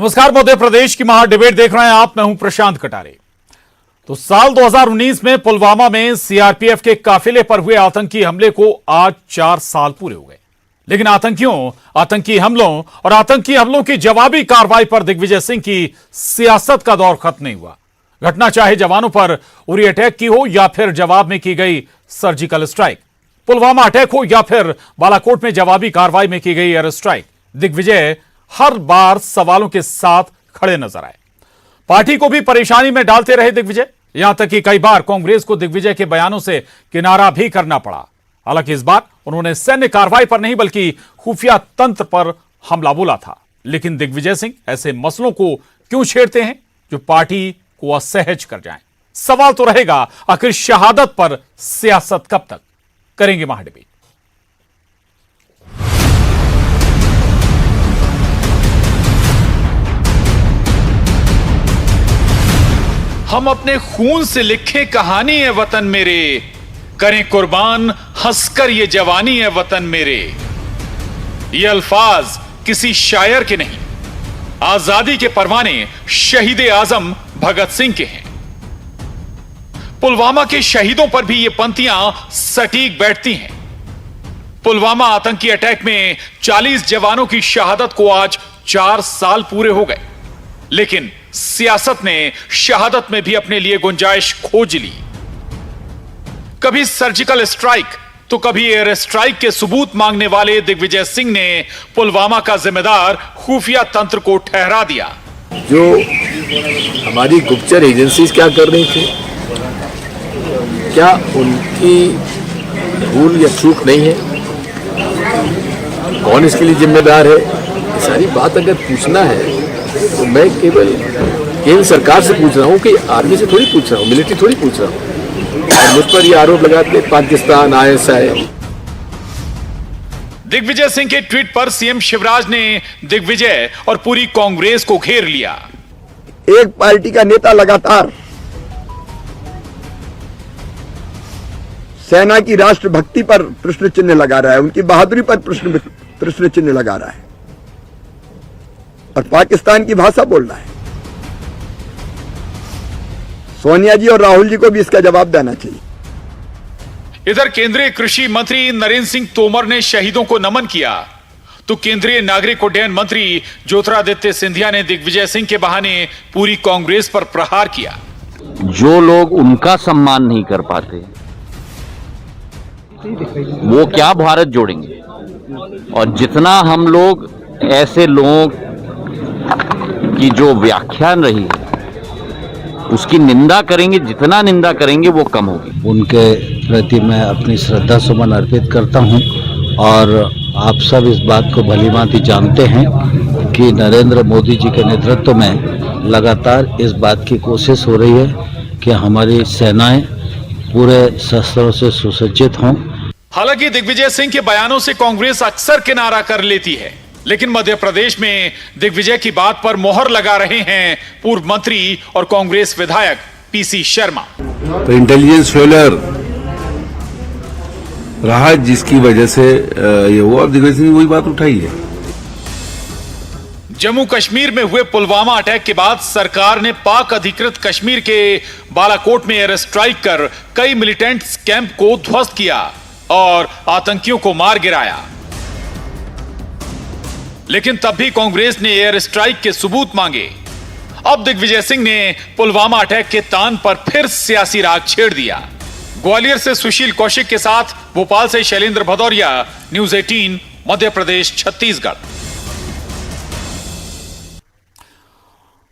नमस्कार, मध्य प्रदेश की महा डिबेट देख रहे हैं आप। मैं हूं प्रशांत कटारे। तो साल 2019 में पुलवामा में सीआरपीएफ के काफिले पर हुए आतंकी हमले को आज 4 साल पूरे हो गए, लेकिन आतंकी हमलों और आतंकी हमलों की जवाबी कार्रवाई पर दिग्विजय सिंह की सियासत का दौर खत्म नहीं हुआ। घटना चाहे जवानों पर उरी अटैक की हो या फिर जवाब में की गई सर्जिकल स्ट्राइक, पुलवामा अटैक हो या फिर बालाकोट में जवाबी कार्रवाई में की गई एयर स्ट्राइक, दिग्विजय हर बार सवालों के साथ खड़े नजर आए। पार्टी को भी परेशानी में डालते रहे दिग्विजय, यहां तक कि कई बार कांग्रेस को दिग्विजय के बयानों से किनारा भी करना पड़ा। हालांकि इस बार उन्होंने सैन्य कार्रवाई पर नहीं बल्कि खुफिया तंत्र पर हमला बोला था। लेकिन दिग्विजय सिंह ऐसे मसलों को क्यों छेड़ते हैं जो पार्टी को असहज कर जाएं? सवाल तो रहेगा, आखिर शहादत पर सियासत कब तक? करेंगे महाडिबेट। हम अपने खून से लिखे कहानी है वतन मेरे, करें कुर्बान हंसकर ये जवानी है वतन मेरे। ये अल्फाज किसी शायर के नहीं, आजादी के परवाने शहीद आजम भगत सिंह के हैं। पुलवामा के शहीदों पर भी ये पंक्तियां सटीक बैठती हैं। पुलवामा आतंकी अटैक में 40 जवानों की शहादत को आज 4 साल पूरे हो गए, लेकिन सियासत ने शहादत में भी अपने लिए गुंजाइश खोज ली। कभी सर्जिकल स्ट्राइक तो कभी एयर स्ट्राइक के सबूत मांगने वाले दिग्विजय सिंह ने पुलवामा का जिम्मेदार खुफिया तंत्र को ठहरा दिया। जो हमारी गुप्तचर एजेंसीज क्या कर रही थी, क्या उनकी भूल या चूक नहीं है? कौन इसके लिए जिम्मेदार है? ये सारी बात अगर पूछना है तो मैं केवल केंद्र सरकार से पूछ रहा हूं कि आर्मी से थोड़ी पूछ रहा हूं, मिलिट्री थोड़ी पूछ रहा हूं। और मुझ पर ये आरोप लगाते पाकिस्तान, आईएसआई। दिग्विजय सिंह के ट्वीट पर सीएम शिवराज ने दिग्विजय और पूरी कांग्रेस को घेर लिया। एक पार्टी का नेता लगातार सेना की राष्ट्रभक्ति पर प्रश्न चिन्ह लगा रहा है, उनकी बहादुरी पर प्रश्न चिन्ह लगा रहा है और पाकिस्तान की भाषा बोल रहा है। सोनिया जी और राहुल जी को भी इसका जवाब देना चाहिए। इधर केंद्रीय कृषि मंत्री नरेंद्र सिंह तोमर ने शहीदों को नमन किया, तो केंद्रीय नागरिक उड्डयन मंत्री ज्योतिरादित्य सिंधिया ने दिग्विजय सिंह के बहाने पूरी कांग्रेस पर प्रहार किया। जो लोग उनका सम्मान नहीं कर पाते वो क्या भारत जोड़ेंगे? और जितना हम लोग ऐसे लोगों की जो व्याख्यान रही है उसकी निंदा करेंगे, जितना निंदा करेंगे वो कम होगी। उनके प्रति मैं अपनी श्रद्धा सुमन अर्पित करता हूं और आप सब इस बात को भलीभांति जानते हैं कि नरेंद्र मोदी जी के नेतृत्व में लगातार इस बात की कोशिश हो रही है कि हमारी सेनाएं पूरे शस्त्रों से सुसज्जित हों। हालांकि दिग्विजय सिंह के बयानों से कांग्रेस अक्सर किनारा कर लेती है, लेकिन मध्य प्रदेश में दिग्विजय की बात पर मोहर लगा रहे हैं पूर्व मंत्री और कांग्रेस विधायक पीसी शर्मा। तो इंटेलिजेंस फेलियर रहा जिसकी वजह से ये हुआ, और दिग्विजय सिंह वही बात उठाई है। जम्मू कश्मीर में हुए पुलवामा अटैक के बाद सरकार ने पाक अधिकृत कश्मीर के बालाकोट में एयर स्ट्राइक कर कई मिलिटेंट कैंप को ध्वस्त किया और आतंकियों को मार गिराया। लेकिन तब भी कांग्रेस ने एयर स्ट्राइक के सबूत मांगे। अब दिग्विजय सिंह ने पुलवामा अटैक के तान पर फिर सियासी राग छेड़ दिया। ग्वालियर से सुशील कौशिक के साथ भोपाल से शैलेंद्र भदौरिया, न्यूज 18 मध्य प्रदेश छत्तीसगढ़।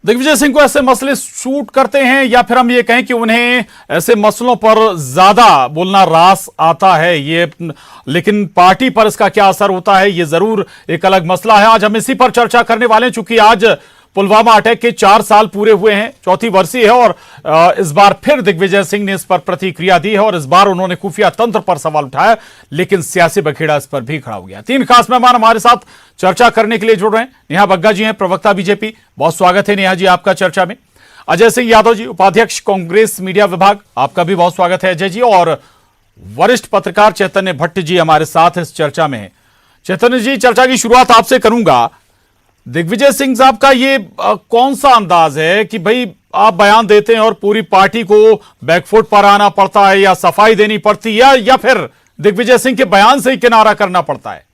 दिग्विजय सिंह को ऐसे मसले शूट करते हैं या फिर हम ये कहें कि उन्हें ऐसे मसलों पर ज्यादा बोलना रास आता है, ये लेकिन पार्टी पर इसका क्या असर होता है ये जरूर एक अलग मसला है। आज हम इसी पर चर्चा करने वाले हैं, चूंकि आज पुलवामा अटैक के 4 साल पूरे हुए हैं, चौथी वर्षीय है और इस बार फिर दिग्विजय सिंह ने इस पर प्रतिक्रिया दी है और इस बार उन्होंने खुफिया तंत्र पर सवाल उठाया, लेकिन सियासी बखेड़ा इस पर भी खड़ा हो गया। 3 खास मेहमान हमारे साथ चर्चा करने के लिए जुड़ रहे हैं। नेहा बग्गा जी हैं, प्रवक्ता बीजेपी, बहुत स्वागत है नेहा जी आपका चर्चा में। अजय सिंह यादव जी, उपाध्यक्ष कांग्रेस मीडिया विभाग, आपका भी बहुत स्वागत है अजय जी। और वरिष्ठ पत्रकार चैतन्य भट्ट जी हमारे साथ इस चर्चा में। चैतन्य जी, चर्चा की शुरुआत आपसे करूंगा। दिग्विजय सिंह साहब का ये कौन सा अंदाज है कि भाई आप बयान देते हैं और पूरी पार्टी को बैकफुट पर आना पड़ता है, या सफाई देनी पड़ती है, या फिर दिग्विजय सिंह के बयान से ही किनारा करना पड़ता है?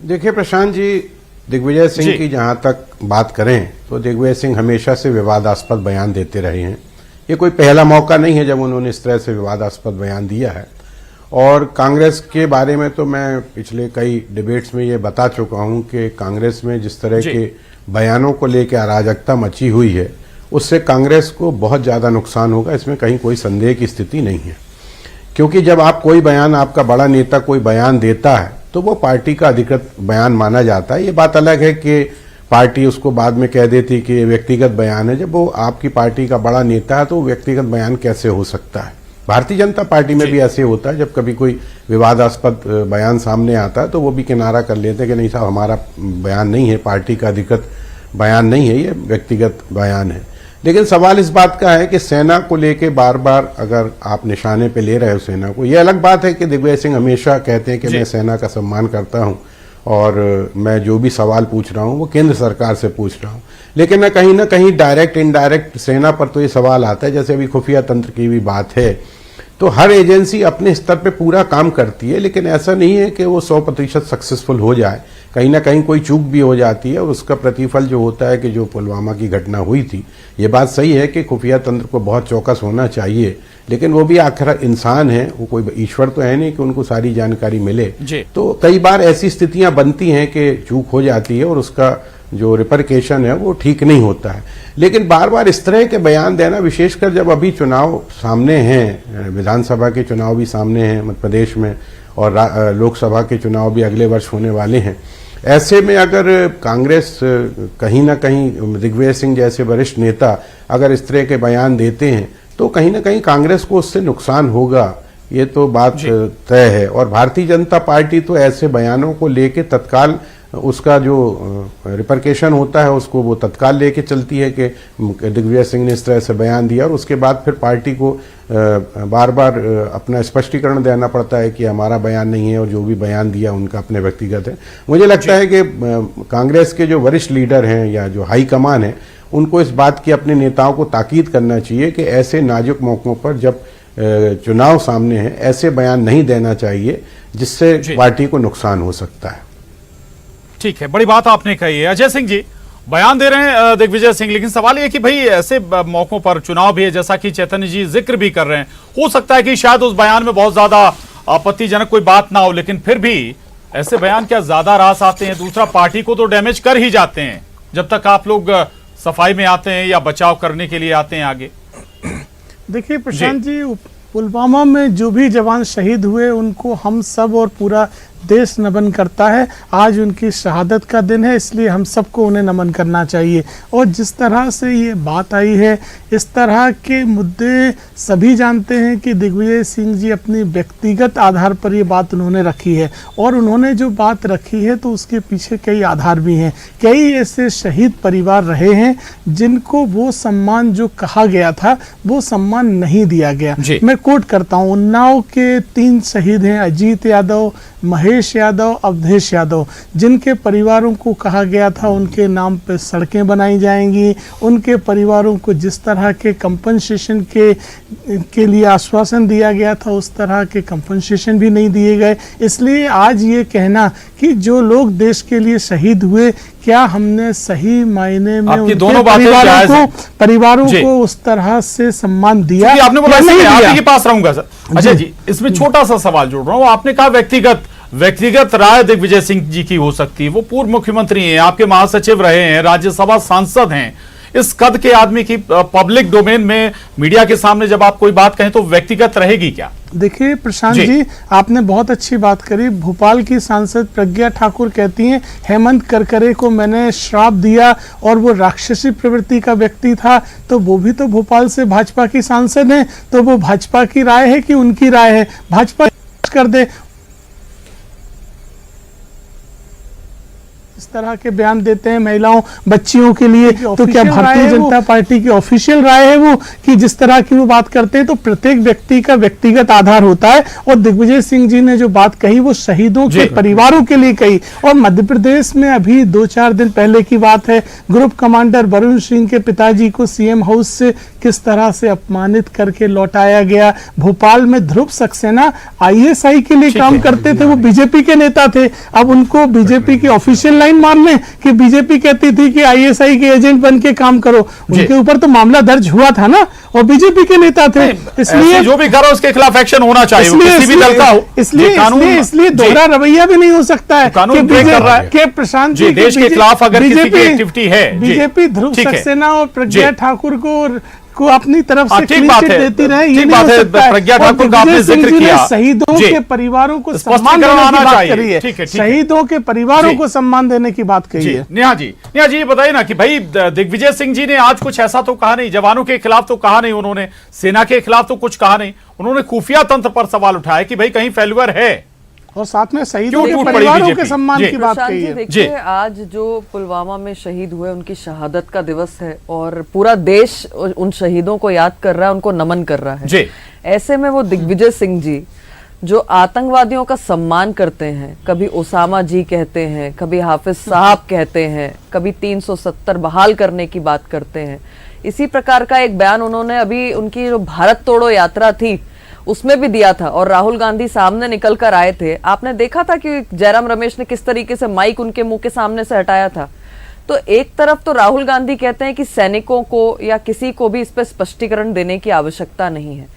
देखिए प्रशांत जी, दिग्विजय सिंह की जहां तक बात करें तो दिग्विजय सिंह हमेशा से विवादास्पद बयान देते रहे हैं। ये कोई पहला मौका नहीं है जब उन्होंने इस तरह से विवादास्पद बयान दिया है। और कांग्रेस के बारे में तो मैं पिछले कई डिबेट्स में ये बता चुका हूं कि कांग्रेस में जिस तरह के बयानों को लेकर अराजकता मची हुई है, उससे कांग्रेस को बहुत ज्यादा नुकसान होगा, इसमें कहीं कोई संदेह की स्थिति नहीं है। क्योंकि जब आप कोई बयान, आपका बड़ा नेता कोई बयान देता है तो वो पार्टी का अधिकृत बयान माना जाता है। ये बात अलग है कि पार्टी उसको बाद में कह देती कि व्यक्तिगत बयान है। जब वो आपकी पार्टी का बड़ा नेता है तो व्यक्तिगत बयान कैसे हो सकता है? भारतीय जनता पार्टी में भी ऐसे होता है, जब कभी कोई विवादास्पद बयान सामने आता है तो वो भी किनारा कर लेते हैं कि नहीं साहब, हमारा बयान नहीं है, पार्टी का अधिकृत बयान नहीं है, ये व्यक्तिगत बयान है। लेकिन सवाल इस बात का है कि सेना को लेके बार बार अगर आप निशाने पे ले रहे हो सेना को, ये अलग बात है कि दिग्विजय सिंह हमेशा कहते हैं कि मैं सेना का सम्मान करता हूं और मैं जो भी सवाल पूछ रहा हूं वो केंद्र सरकार से पूछ रहा हूं। लेकिन ना कहीं डायरेक्ट इनडायरेक्ट सेना पर तो ये सवाल आता है। जैसे अभी खुफिया तंत्र की भी बात है, तो हर एजेंसी अपने स्तर पे पूरा काम करती है, लेकिन ऐसा नहीं है कि वो 100% सक्सेसफुल हो जाए। कहीं ना कहीं कोई चूक भी हो जाती है और उसका प्रतिफल जो होता है कि जो पुलवामा की घटना हुई थी, ये बात सही है कि खुफिया तंत्र को बहुत चौकस होना चाहिए, लेकिन वो भी आखिर इंसान है, वो कोई ईश्वर तो है नहीं कि उनको सारी जानकारी मिले। तो कई बार ऐसी स्थितियां बनती हैं कि चूक हो जाती है और उसका जो रिपरकेशन है वो ठीक नहीं होता है। लेकिन बार बार इस तरह के बयान देना, विशेषकर जब अभी चुनाव सामने हैं, विधानसभा के चुनाव भी सामने हैं मध्य प्रदेश में और लोकसभा के चुनाव भी अगले वर्ष होने वाले हैं, ऐसे में अगर कांग्रेस कहीं ना कहीं दिग्विजय सिंह जैसे वरिष्ठ नेता अगर इस तरह के बयान देते हैं तो कहीं ना कहीं कांग्रेस को उससे नुकसान होगा, ये तो बात तय है। और भारतीय जनता पार्टी तो ऐसे बयानों को लेके तत्काल उसका जो रिपरकेशन होता है उसको वो तत्काल लेके चलती है कि दिग्विजय सिंह ने इस तरह से बयान दिया, और उसके बाद फिर पार्टी को बार बार अपना स्पष्टीकरण देना पड़ता है कि हमारा बयान नहीं है और जो भी बयान दिया उनका अपने व्यक्तिगत है। मुझे लगता है कि कांग्रेस के जो वरिष्ठ लीडर हैं या जो हाईकमान है, उनको इस बात की अपने नेताओं को ताकीद करना चाहिए कि ऐसे नाजुक मौकों पर जब चुनाव सामने है ऐसे बयान नहीं देना चाहिए जिससे पार्टी को नुकसान हो सकता है। ठीक है, बड़ी बात आपने कही है। अजय सिंह जी बयान दे रहे हैं दिग्विजय सिंह, लेकिन सवाल यह कि भाई ऐसे मौकों पर चुनाव भी है, जैसा कि चैतन्य जी जिक्र भी कर रहे हैं, हो सकता है कि शायद उस बयान में बहुत ज्यादा आपत्तिजनक कोई बात ना हो, लेकिन फिर भी ऐसे बयान क्या ज्यादा रास आते हैं? दूसरा, पार्टी को तो डैमेज कर ही जाते हैं जब तक आप लोग सफाई में आते हैं या बचाव करने के लिए आते हैं आगे। देखिए प्रशांत जी, पुलवामा में जो भी जवान शहीद हुए उनको हम सब और पूरा देश नमन करता है। आज उनकी शहादत का दिन है, इसलिए हम सबको उन्हें नमन करना चाहिए। और जिस तरह से ये बात आई है, इस तरह के मुद्दे सभी जानते हैं कि दिग्विजय सिंह जी अपनी व्यक्तिगत आधार पर ये बात उन्होंने रखी है, और उन्होंने जो बात रखी है तो उसके पीछे कई आधार भी हैं। कई ऐसे शहीद परिवार रहे हैं जिनको वो सम्मान जो कहा गया था वो सम्मान नहीं दिया गया। मैं कोट करता हूँ, उन्नाव के 3 शहीद हैं, अजीत यादव, महेश यादव, अवधेश यादव, जिनके परिवारों को कहा गया था उनके नाम पे सड़कें बनाई जाएंगी। उनके परिवारों को जिस तरह के कंपनसेशन के लिए आश्वासन दिया गया था उस तरह के कंपनसेशन भी नहीं दिए गए। इसलिए आज ये कहना कि जो लोग देश के लिए शहीद हुए, क्या हमने सही मायने में उनके परिवारों को उस तरह से सम्मान दिया? आपने बोला नहीं, आपके पास रहूंगा सर। अच्छा जी, इसमें छोटा सा सवाल जोड़ रहा हूं। आपने कहा व्यक्तिगत राय दिग्विजय सिंह जी की हो सकती है, वो पूर्व मुख्यमंत्री हैं, आपके महासचिव रहे हैं, राज्यसभा सांसद हैं, इस कद के आदमी की पब्लिक डोमेन में मीडिया के सामने जब आप कोई बात कहें तो व्यक्तिगत रहेगी क्या? देखिए प्रशांत जी, आपने बहुत अच्छी बात करी। भोपाल की सांसद प्रज्ञा ठाकुर कहती हैं, हेमंत करकरे को मैंने श्राप दिया और वो राक्षसी प्रवृत्ति का व्यक्ति था, तो वो भी तो भोपाल से भाजपा की सांसद हैं, तो वो भाजपा की राय है कि उनकी राय है? भाजपा कर दे। इस तरह के बयान देते हैं महिलाओं बच्चियों के लिए, तो क्या भारतीय जनता पार्टी की ऑफिशियल राय है वो कि जिस तरह की वो बात करते हैं? तो प्रत्येक व्यक्ति का व्यक्तिगत आधार होता है, और दिग्विजय सिंह जी ने जो बात कही वो शहीदों के परिवारों के लिए कही। और मध्य प्रदेश में अभी 2-4 दिन पहले की बात है, ग्रुप कमांडर वरुण सिंह के पिताजी को सीएम हाउस से किस तरह से अपमानित करके लौटाया गया। भोपाल में ध्रुव सक्सेना आईएसआई के लिए काम करते थे, वो बीजेपी के नेता थे, अब उनको बीजेपी की ऑफिशियल लाइन मान लें कि बीजेपी कहती थी कि आईएसआई के एजेंट बन के काम करो, उनके ऊपर तो मामला दर्ज हुआ था ना, और बीजेपी के नेता थे। इसलिए जो भी करो उसके खिलाफ एक्शन होना चाहिए, किसी भी दल का हो। इसलिए दोहरा रवैया भी नहीं हो सकता है कि प्रशांत जी देश के खिलाफ अगर किसी की एक्टिविटी है, बीजेपी ध्रुव सक्सेना और प्रज्ञा ठाकुर को अपनी तरफ से ठीक बात है, देती रहे, ये ठीक बात है। प्रज्ञा ठाकुर का आपने जिक्र किया, शहीदों के परिवारों को सम्मान देने की बात करी है, शहीदों के परिवारों को सम्मान देने की बात कही है। नेहा जी बताइए ना कि भाई दिग्विजय सिंह जी ने आज कुछ ऐसा तो कहा नहीं, जवानों के खिलाफ तो कहा नहीं उन्होंने, सेना के खिलाफ तो कुछ कहा नहीं, उन्होंने खुफिया तंत्र पर सवाल उठाया कि भाई कहीं फेल्यूअर है, और साथ में शहीदों के परिवारों के सम्मान की बात कही है। देखिए, आज जो पुलवामा में शहीद हुए उनकी शहादत का दिवस है और पूरा देश उन शहीदों को याद कर रहा है, उनको नमन कर रहा है। ऐसे में वो दिग्विजय सिंह जी जो आतंकवादियों का सम्मान करते हैं, कभी ओसामा जी कहते हैं, कभी हाफिज साहब कहते हैं, कभी 370 बहाल करने की बात करते हैं, इसी प्रकार का एक बयान उन्होंने अभी उनकी जो भारत तोड़ो यात्रा थी उसमें भी दिया था, और राहुल गांधी सामने निकल कर आए थे। आपने देखा था कि जयराम रमेश ने किस तरीके से माइक उनके मुंह के सामने से हटाया था। तो एक तरफ तो राहुल गांधी कहते हैं कि सैनिकों को या किसी को भी इस पर स्पष्टीकरण देने की आवश्यकता नहीं है,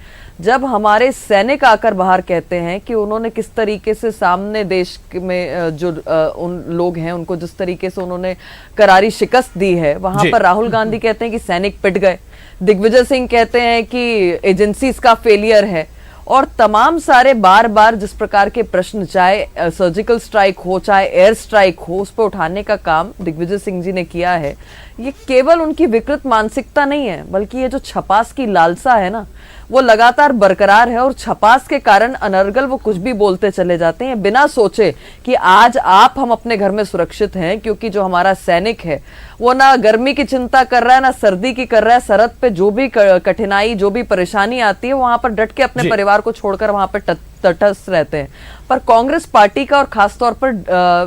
जब हमारे सैनिक आकर बाहर कहते हैं कि उन्होंने किस तरीके से सामने देश में जो उन लोग हैं उनको जिस तरीके से उन्होंने करारी शिकस्त दी है, वहां पर राहुल गांधी कहते हैं कि सैनिक पिट गए, दिग्विजय सिंह कहते हैं कि एजेंसीज का फेलियर है, और तमाम सारे बार बार जिस प्रकार के प्रश्न, चाहे सर्जिकल स्ट्राइक हो चाहे एयर स्ट्राइक हो, उस पर उठाने का काम दिग्विजय सिंह जी ने किया है। ये केवल उनकी विकृत मानसिकता नहीं है, बल्कि ये जो छपास की लालसा है ना, वो लगातार बरकरार है, और छपास के कारण अनर्गल वो कुछ भी बोलते चले जाते हैं बिना सोचे कि आज हम अपने घर में सुरक्षित हैं, क्योंकि जो हमारा सैनिक है वो ना गर्मी की चिंता कर रहा है ना सर्दी की कर रहा है, सरहद पे जो भी कठिनाई जो भी परेशानी आती है वहां पर डट के अपने परिवार को छोड़कर वहां पर तटस्थ रहते हैं। पर कांग्रेस पार्टी का और खासतौर पर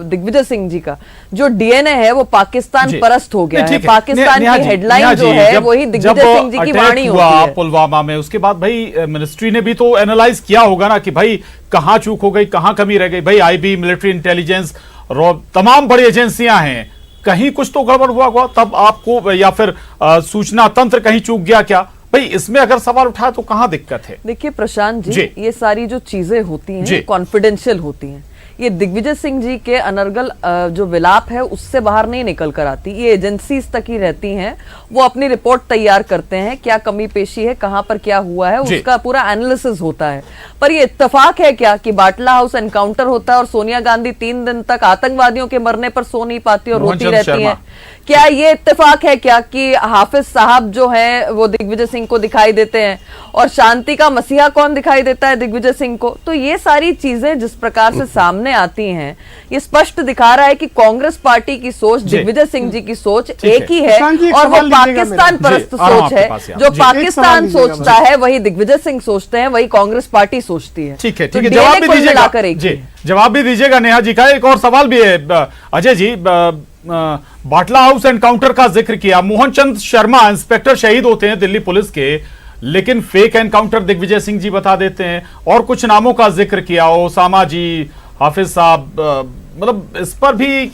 दिग्विजय सिंह जी का जो डीएनए है वो पाकिस्तान परस्त हो गया है। पाकिस्तान की हेडलाइन जो है वही दिग्विजय सिंह जी की वाणी होती है पुलवामा में। उसके बाद भाई मिनिस्ट्री ने भी तो एनालाइज किया होगा ना कि भाई कहां चूक हो गई, कहां कमी रह गई। भाई आईबी, मिलिट्री इंटेलिजेंस, तमाम बड़ी एजेंसियां हैं, कहीं कुछ तो गड़बड़ हुआ तब आपको, या फिर सूचना तंत्र कहीं चूक गया क्या? भाई इसमें अगर सवाल उठाए तो कहां दिक्कत है? देखिए प्रशांत जी, ये सारी जो चीजें होती हैं कॉन्फिडेंशियल होती हैं। ये दिग्विजय सिंह जी के अनर्गल जो विलाप है उससे बाहर नहीं निकल कर आती, ये एजेंसीज तक ही रहती हैं। वो अपनी रिपोर्ट तैयार करते हैं, क्या कमी पेशी है, कहां पर क्या हुआ है, उसका पूरा एनालिसिस होता है। पर ये इत्तेफाक है क्या कि बाटला हाउस एनकाउंटर होता है और सोनिया गांधी 3 दिन तक आतंकवादियों के मरने पर सो नहीं पाती और रोती रहती है? क्या ये इत्तेफाक है क्या कि हाफिज साहब जो हैं वो दिग्विजय सिंह को दिखाई देते हैं, और शांति का मसीहा कौन दिखाई देता है? दिग्विजय सिंह को। तो ये सारी चीजें जिस प्रकार से सामने आती हैं, ये स्पष्ट दिखा रहा है कि कांग्रेस पार्टी की सोच, दिग्विजय सिंह जी की सोच एक ही है, और वो पाकिस्तान परस्त सोच है। जो पाकिस्तान सोचता है वही दिग्विजय सिंह सोचते हैं, वही कांग्रेस पार्टी सोचती है। ठीक है, ठीक है, जवाब भी दीजिएगा जी, जवाब भी दीजिएगा नेहा जी का। एक और सवाल भी है अजय जी, बाटला हाउस एनकाउंटर का जिक्र किया, मोहन चंद शर्मा इंस्पेक्टर शहीद होते हैं दिल्ली पुलिस के, लेकिन फेक एनकाउंटर दिग्विजय सिंह जी बता देते हैं, और कुछ नामों का जिक्र किया, ओसामा जी, हाफिज साहब, मतलब इस पर भी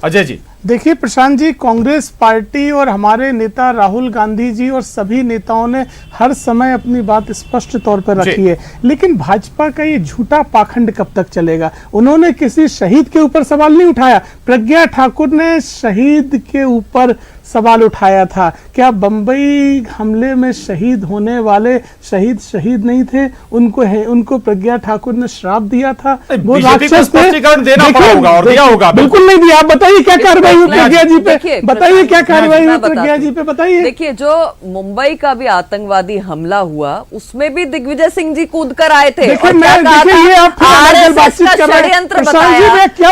अजय जी? देखिए प्रशांत जी, कांग्रेस पार्टी और हमारे नेता राहुल गांधी जी और सभी नेताओं ने हर समय अपनी बात स्पष्ट तौर पर रखी है, लेकिन भाजपा का ये झूठा पाखंड कब तक चलेगा? उन्होंने किसी शहीद के ऊपर सवाल नहीं उठाया। प्रज्ञा ठाकुर ने शहीद के ऊपर सवाल उठाया था। क्या बंबई हमले में शहीद होने वाले शहीद नहीं थे? उनको प्रज्ञा ठाकुर ने श्राप दिया था, वो राक्षस थे। देना पड़ा होगा और दिया होगा। बिल्कुल नहीं दिया। आप बताइए क्या कार्रवाई हुई प्रज्ञा जी पे, बताइए क्या कार्रवाई हुई प्रज्ञा जी पे, बताइए। देखिए, जो मुंबई का भी आतंकवादी हमला हुआ उसमें भी दिग्विजय सिंह जी कूद कर आए थे। क्या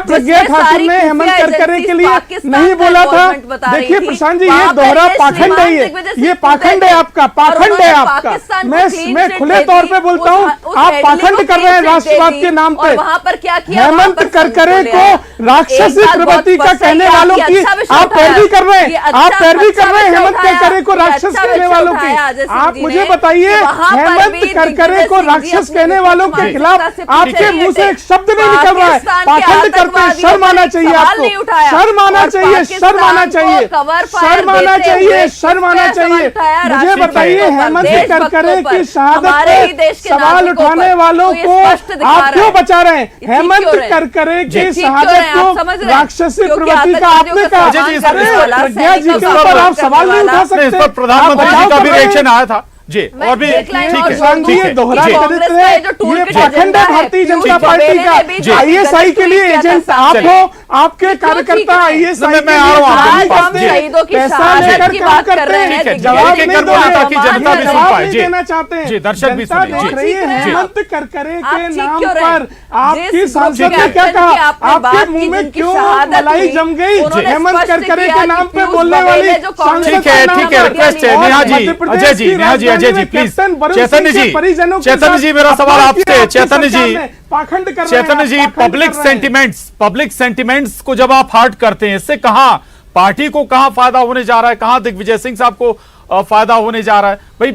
प्रज्ञा ठाकुर ने हेमंत करकरे के लिए नहीं बोला था? देखिए प्रशांत जी, ये दोहरा पाखंड है, ये पाखंड है आपका, पाखंड है आपका। मैं खुले तौर पे बोलता हूँ, आप पाखंड कर रहे हैं राष्ट्रवाद के नाम पे। वहां पर क्या किया? हेमंत करकरे को राक्षसी प्रवृत्ति का कहने वालों की आप पैरवी कर रहे हैं, आप पैरवी कर रहे हैं हेमंत करकरे को राक्षस कहने वालों की। आप मुझे बताइए, हेमंत करकरे को राक्षस कहने वालों के खिलाफ आपके मुंह से एक शब्द नहीं निकल रहा है। पाखंड करते हैं, शर्म आना चाहिए आपको, शर्म आना चाहिए, शर्म आना चाहिए, शर्म आना चाहिए, शर्म आना चाहिए। मुझे बताइए, हेमंत करकरे की शहादत पे सवाल उठाने वालों को आप क्यों बचा रहे हैं? हेमंत करकरे की शहादत को राक्षसी प्रवृत्ति का आपने कहा। प्रज्ञा जी के ऊपर आप सवाल नहीं उठा सकते। इस पर प्रधानमंत्री जी का भी रिएक्शन आया था जी, और भी ठीक है। ये दोहरा चरित्र है, ये पाखंड है भारतीय जनता पार्टी का। आईएसआई के लिए एजेंट आप हो, आपके कार्यकर्ता आईएसआई मैं आ रहा हूँ, पैसा लेकर काम करते हैं, जवाब नहीं देना चाहते हैं। दर्शक भी देख रही है। हेमंत करकरे के नाम पर आपकी सांसद ने क्या कहा? आपके मुंह में क्यों मलाई जम गई? हेमंत करकरे के नाम पे बोलने वाली सांसद। ठीक है, रिक्वेस्ट है नेहा जी, अजय जी, नेहा जी, अजय जी प्लीज। चैतन्य जी, मेरा सवाल आपसे। चैतन्य जी, पब्लिक सेंटिमेंट्स को जब आप हर्ट करते हैं, इससे कहां पार्टी को कहां फायदा होने जा रहा है, कहां दिग्विजय सिंह साहब को फायदा होने जा रहा है? भाई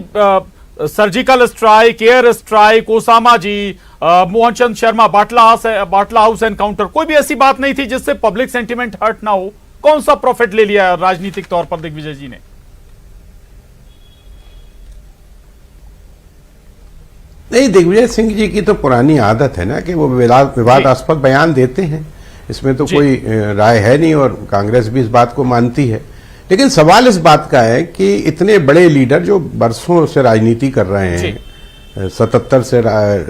surgical strike, air strike, Osama ji, Mohan Chand Sharma, Batla house encounter, कोई भी ऐसी बात नहीं थी जिससे पब्लिक सेंटिमेंट हर्ट ना हो। कौन सा प्रॉफिट ले लिया राजनीतिक तौर पर दिग्विजय जी ने? नहीं, दिग्विजय सिंह जी की तो पुरानी आदत है ना कि वो विवादास्पद बयान देते हैं, इसमें तो कोई राय है नहीं और कांग्रेस भी इस बात को मानती है। लेकिन सवाल इस बात का है कि इतने बड़े लीडर जो बरसों से राजनीति कर रहे हैं, 77 से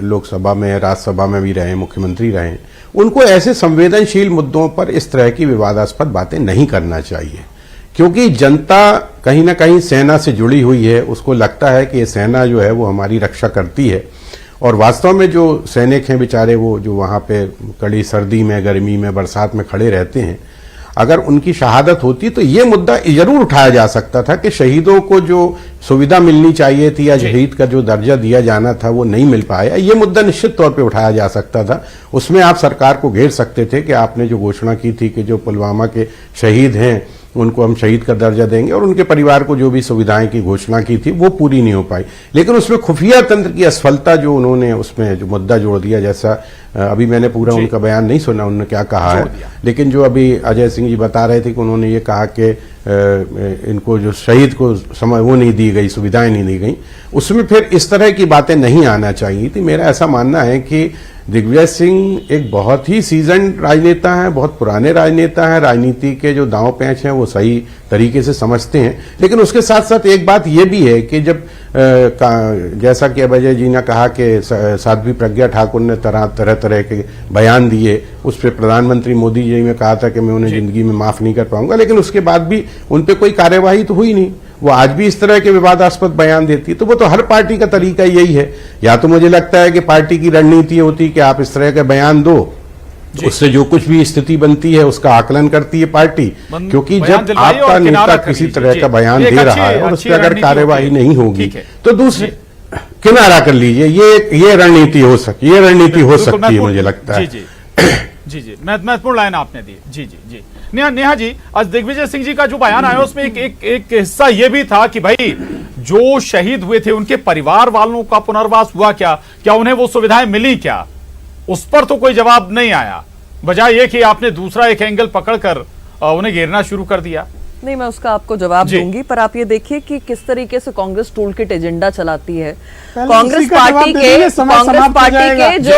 लोकसभा में, राज्यसभा में भी रहे, मुख्यमंत्री रहे, उनको ऐसे संवेदनशील मुद्दों पर इस तरह की विवादास्पद बातें नहीं करना चाहिए। क्योंकि जनता कहीं ना कहीं सेना से जुड़ी हुई है, उसको लगता है कि ये सेना जो है वो हमारी रक्षा करती है। और वास्तव में जो सैनिक हैं बेचारे, वो जो वहाँ पे कड़ी सर्दी में, गर्मी में, बरसात में खड़े रहते हैं, अगर उनकी शहादत होती तो ये मुद्दा जरूर उठाया जा सकता था कि शहीदों को जो सुविधा मिलनी चाहिए थी या शहीद का जो दर्जा दिया जाना था वो नहीं मिल पाया। ये मुद्दा निश्चित तौर पे उठाया जा सकता था। उसमें आप सरकार को घेर सकते थे कि आपने जो घोषणा की थी कि जो पुलवामा के शहीद हैं उनको हम शहीद का दर्जा देंगे, और उनके परिवार को जो भी सुविधाएं की घोषणा की थी वो पूरी नहीं हो पाई। लेकिन उसमें खुफिया तंत्र की असफलता जो उन्होंने उसमें जो मुद्दा जोड़ दिया, जैसा अभी मैंने पूरा उनका बयान नहीं सुना उन्होंने क्या कहा है, लेकिन जो अभी अजय सिंह जी बता रहे थे कि उन्होंने ये कहा कि इनको जो शहीद को समय वो नहीं दी गई, सुविधाएं नहीं दी गई, उसमें फिर इस तरह की बातें नहीं आना चाहिए थी। मेरा ऐसा मानना है कि दिग्विजय सिंह एक बहुत ही सीजन्ड राजनेता हैं, बहुत पुराने राजनेता हैं, राजनीति के जो दांव पैंच हैं वो सही तरीके से समझते हैं। लेकिन उसके साथ साथ एक बात ये भी है कि जब जैसा कि अजय जी ने कहा कि साध्वी प्रज्ञा ठाकुर ने तरह तरह के बयान दिए, उस पर प्रधानमंत्री मोदी जी ने कहा था कि मैं उन्हें जिंदगी में माफ नहीं कर पाऊंगा, लेकिन उसके बाद भी उन पर कोई कार्यवाही तो हुई नहीं। वो आज भी इस तरह के विवादास्पद बयान देती, तो वो तो हर पार्टी का तरीका यही है। या तो मुझे लगता है कि पार्टी की रणनीति होती कि आप इस तरह के बयान दो, उससे जो कुछ भी स्थिति बनती है उसका आकलन करती है पार्टी, क्योंकि जब आपका नेता किसी तरह का बयान दे रहा है और उस पर अगर कार्यवाही नहीं होगी तो दूसरे किनारा कर लीजिए, ये रणनीति हो सकती है मुझे लगता है। जी, महत्वपूर्ण लाइन आपने दी। जी नेहा जी, आज दिग्विजय सिंह जी का जो बयान आया उसमें एक हिस्सा यह भी था कि भाई जो शहीद हुए थे उनके परिवार वालों का पुनर्वास हुआ क्या उन्हें वो सुविधाएं मिली क्या? उस पर तो कोई जवाब नहीं आया, बजाय ये कि आपने दूसरा एक एंगल पकड़कर उन्हें घेरना शुरू कर दिया। नहीं, मैं उसका आपको जवाब दूंगी, पर आप ये देखिए कि किस तरीके से कांग्रेस टूल किट एजेंडा चलाती है। कांग्रेस पार्टी के जो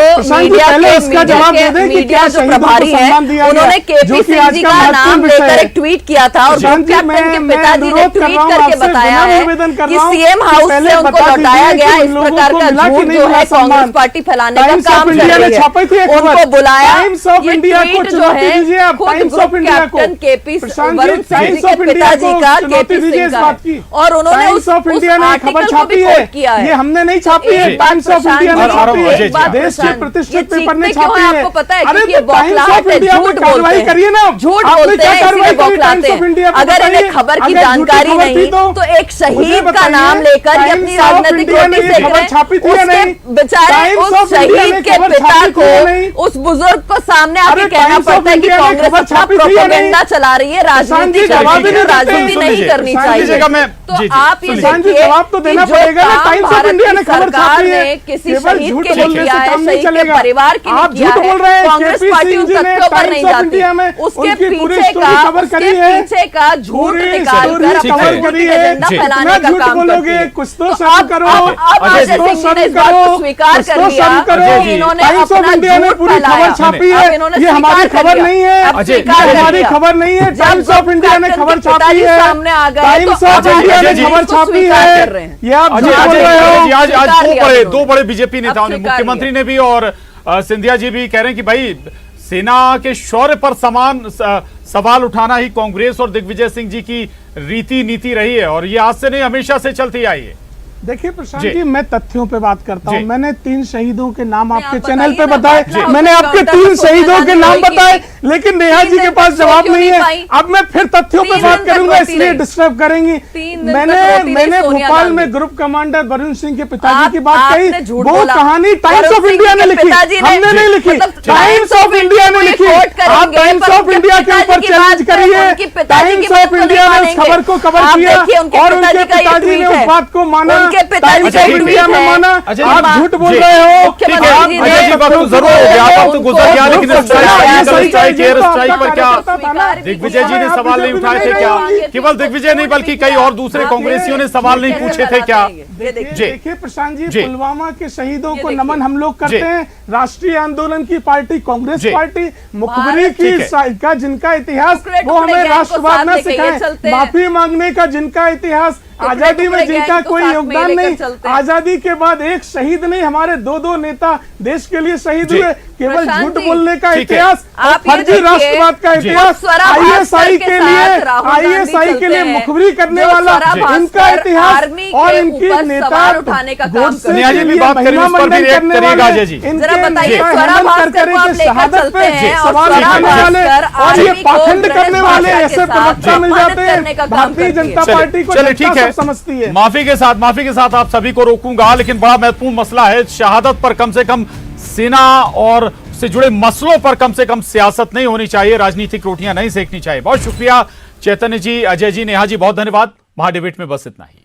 मीडिया जो प्रभारी है, उन्होंने केपी सिंह जी का नाम लेकर एक ट्वीट किया था और ग्रुप कैप्टन के पिताजी ने ट्वीट करके बताया है कि सीएम हाउस से उनको लौटाया गया। इस प्रकार का झूठ जो है कांग्रेस पार्टी फैलाने का काम कर रही है। उनको बुलाया, ये ट्वीट जो है खुद group captain KP Varun Singh ji के पिताजी का, केपी सिंह का, और उन्होंने उस आर्टिकल को भी कोट किया है। ये हमने नहीं छापी है, टाइम्स ऑफ इंडिया ने छापी है, देश के प्रतिष्ठित पेपर ने छापी है। आपको पता है कि ये बौखलाहट है, झूठ बोलते हैं, झूठ बोलते हैं, इसलिए बौखलाते हैं। अगर इन्हें खबर की जानकारी नहीं तो एक शहीद का नाम लेकर ये अपनी राजनीतिक रोटी सेक रहे हैं। उसके बेचारे उस शहीद के पिता को, उस बुजुर्ग को सामने आके कहना पड़ता है कि कांग्रेस अपना प्रोपेगेंडा चला रही है, राजनीति नहीं करनी चाहिए। तो आप ये देखिए जवाब तो देना पड़ेगा ना। टाइम्स ऑफ इंडिया ने खबर छापी है, किसी शहीद के लिए किया है, शहीद के परिवार के लिए किया है, कांग्रेस पार्टी उन तथ्यों पर नहीं जाती। उसके पीछे का झूठ निकालकर एजेंडा फैलाने का काम करती है। कुछ तो शर्म करो, अब अजय सिंह ने इस बात को स्वीकार कर लिया कि इन्होंने अपना झूठ फैलाया। छापी है, ये हमारी खबर नहीं है, हमारी खबर नहीं है। टाइम्स ऑफ इंडिया ने खबर छापी है, सामने आ गए, टाइम्स ऑफ इंडिया ने खबर छापी है। ये आप आज दो बड़े बीजेपी नेताओं ने, मुख्यमंत्री ने भी और सिंधिया जी भी कह रहे हैं कि भाई सेना के शौर्य पर सवाल उठाना ही कांग्रेस और दिग्विजय सिंह जी की रीति नीति रही है और ये आज से नहीं, हमेशा से चलती आई है। देखिए प्रशांत जी, मैं तथ्यों पे बात करता हूँ। मैंने 3 शहीदों के नाम आपके चैनल पे बताए, मैंने आपके 3 शहीदों के नाम बताए, लेकिन नेहा जी के पास जवाब नहीं है। अब मैं फिर तथ्यों पे बात करूंगा, इसलिए डिस्टर्ब करेंगी। मैंने भोपाल में ग्रुप कमांडर वरुण सिंह के पिताजी की बात कही, वो कहानी टाइम्स ऑफ इंडिया ने लिखी, हमने नहीं लिखी, टाइम्स ऑफ इंडिया ने लिखी। आप टाइम्स ऑफ इंडिया के ऊपर चैलेंज करिए, टाइम्स ऑफ इंडिया ने उस खबर को कवर किया और उनके पिताजी ने उस बात को माना, टाइम्स ऑफ इंडिया में माना। आप झूठ बोल रहे हो। दिग्विजय जी ने सवाल नहीं उठाए थे क्या? केवल दिग्विजय नहीं बल्कि कई और दूसरे कांग्रेसियों ने सवाल नहीं पूछे थे क्या? देखिए प्रशांत जी, पुलवामा के शहीदों को नमन हम लोग करते हैं। राष्ट्रीय आंदोलन की पार्टी कांग्रेस पार्टी, मुखबिरी की का जिनका इतिहास वो हमें राष्ट्रवाद न सिखाए, माफी मांगने का जिनका इतिहास, आजादी में जिनका कोई योगदान नहीं, आजादी के बाद एक शहीद नहीं, हमारे 2 नेता देश के लिए शहीद हुए। केवल झूठ बोलने का इतिहास, फर्जी राष्ट्रवाद का इतिहास, आईएसआई के लिए मुखबिरी करने वाला इनका इतिहास और इनकी नेता उठाने का काम शहादत पे सवाल उठाने वाले और ये पाखंड करने वाले ऐसे प्रवक्ता मिल जाते हैं। भारतीय जनता पार्टी को ठीक है, समझती है। माफी के साथ आप सभी को रोकूंगा, लेकिन बड़ा महत्वपूर्ण मसला है शहादत पर कम से कम सेना और से जुड़े मसलों पर कम से कम सियासत नहीं होनी चाहिए, राजनीतिक रोटियां नहीं सेकनी चाहिए। बहुत शुक्रिया चैतन्य जी, अजय जी, नेहा जी, बहुत धन्यवाद। महाडिबेट में बस इतना ही।